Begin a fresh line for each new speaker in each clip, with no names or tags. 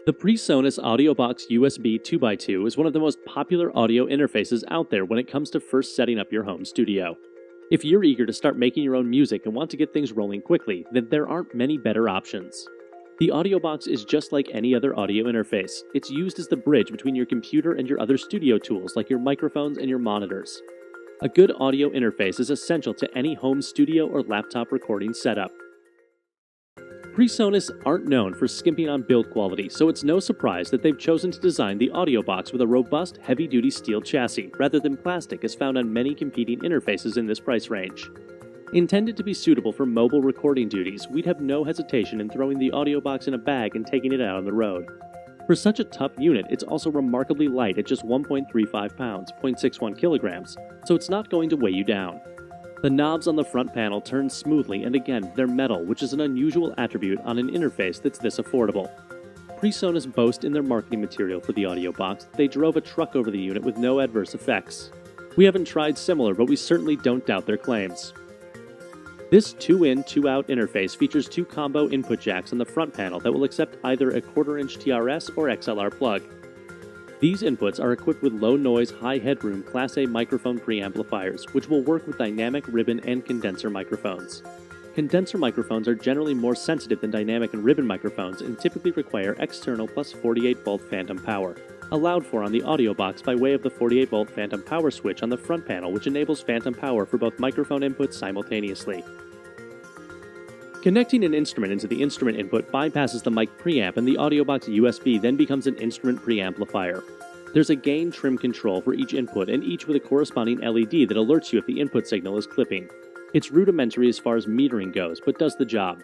The PreSonus AudioBox USB 2x2 is one of the most popular audio interfaces out there when it comes to first setting up your home studio. If you're eager to start making your own music and want to get things rolling quickly, then there aren't many better options. The AudioBox is just like any other audio interface. It's used as the bridge between your computer and your other studio tools like your microphones and your monitors. A good audio interface is essential to any home studio or laptop recording setup. PreSonus aren't known for skimping on build quality, so it's no surprise that they've chosen to design the AudioBox with a robust, heavy-duty steel chassis, rather than plastic as found on many competing interfaces in this price range. Intended to be suitable for mobile recording duties, we'd have no hesitation in throwing the AudioBox in a bag and taking it out on the road. For such a tough unit, it's also remarkably light at just 1.35 pounds, 0.61 kilograms, so it's not going to weigh you down. The knobs on the front panel turn smoothly, and again, they're metal, which is an unusual attribute on an interface that's this affordable. PreSonus boast in their marketing material for the AudioBox that they drove a truck over the unit with no adverse effects. We haven't tried similar, but we certainly don't doubt their claims. This 2-in, 2-out interface features two combo input jacks on the front panel that will accept either a 1/4-inch TRS or XLR plug. These inputs are equipped with low-noise, high-headroom Class A microphone preamplifiers, which will work with dynamic ribbon and condenser microphones. Condenser microphones are generally more sensitive than dynamic and ribbon microphones and typically require external plus 48-volt phantom power, allowed for on the AudioBox by way of the 48-volt phantom power switch on the front panel, which enables phantom power for both microphone inputs simultaneously. Connecting an instrument into the instrument input bypasses the mic preamp, and the AudioBox USB then becomes an instrument preamplifier. There's a gain trim control for each input, and each with a corresponding LED that alerts you if the input signal is clipping. It's rudimentary as far as metering goes, but does the job.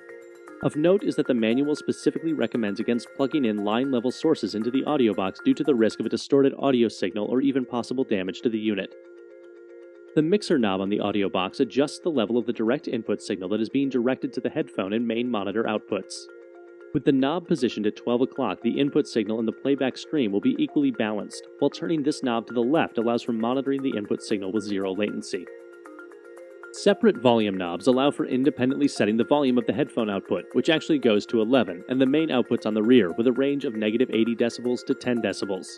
Of note is that the manual specifically recommends against plugging in line-level sources into the AudioBox due to the risk of a distorted audio signal or even possible damage to the unit. The mixer knob on the AudioBox adjusts the level of the direct input signal that is being directed to the headphone and main monitor outputs. With the knob positioned at 12 o'clock, the input signal and the playback stream will be equally balanced, while turning this knob to the left allows for monitoring the input signal with zero latency. Separate volume knobs allow for independently setting the volume of the headphone output, which actually goes to 11, and the main outputs on the rear with a range of -80 decibels to 10 decibels.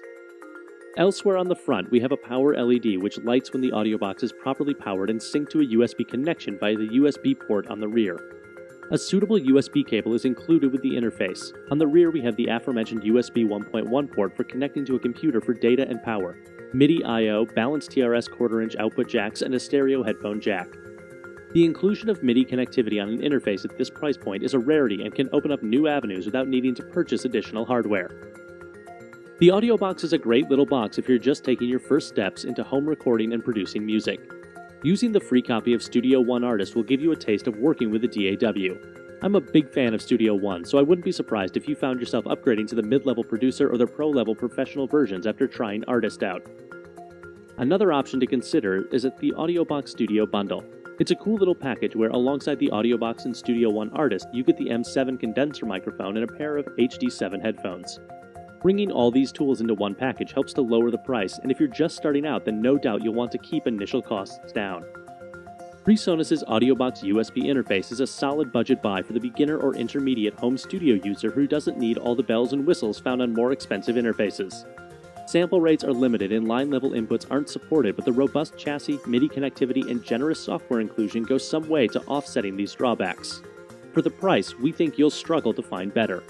Elsewhere on the front, we have a power LED which lights when the AudioBox is properly powered and synced to a USB connection via the USB port on the rear. A suitable USB cable is included with the interface. On the rear, we have the aforementioned USB 1.1 port for connecting to a computer for data and power, MIDI I/O, balanced TRS 1/4-inch output jacks, and a stereo headphone jack. The inclusion of MIDI connectivity on an interface at this price point is a rarity and can open up new avenues without needing to purchase additional hardware. The AudioBox is a great little box if you're just taking your first steps into home recording and producing music. Using the free copy of Studio One Artist will give you a taste of working with the DAW. I'm a big fan of Studio One, so I wouldn't be surprised if you found yourself upgrading to the mid-level producer or the pro-level professional versions after trying Artist out. Another option to consider is at the AudioBox Studio Bundle. It's a cool little package where alongside the AudioBox and Studio One Artist, you get the M7 condenser microphone and a pair of HD7 headphones. Bringing all these tools into one package helps to lower the price, and if you're just starting out, then no doubt you'll want to keep initial costs down. PreSonus' AudioBox USB interface is a solid budget buy for the beginner or intermediate home studio user who doesn't need all the bells and whistles found on more expensive interfaces. Sample rates are limited and line-level inputs aren't supported, but the robust chassis, MIDI connectivity, and generous software inclusion go some way to offsetting these drawbacks. For the price, we think you'll struggle to find better.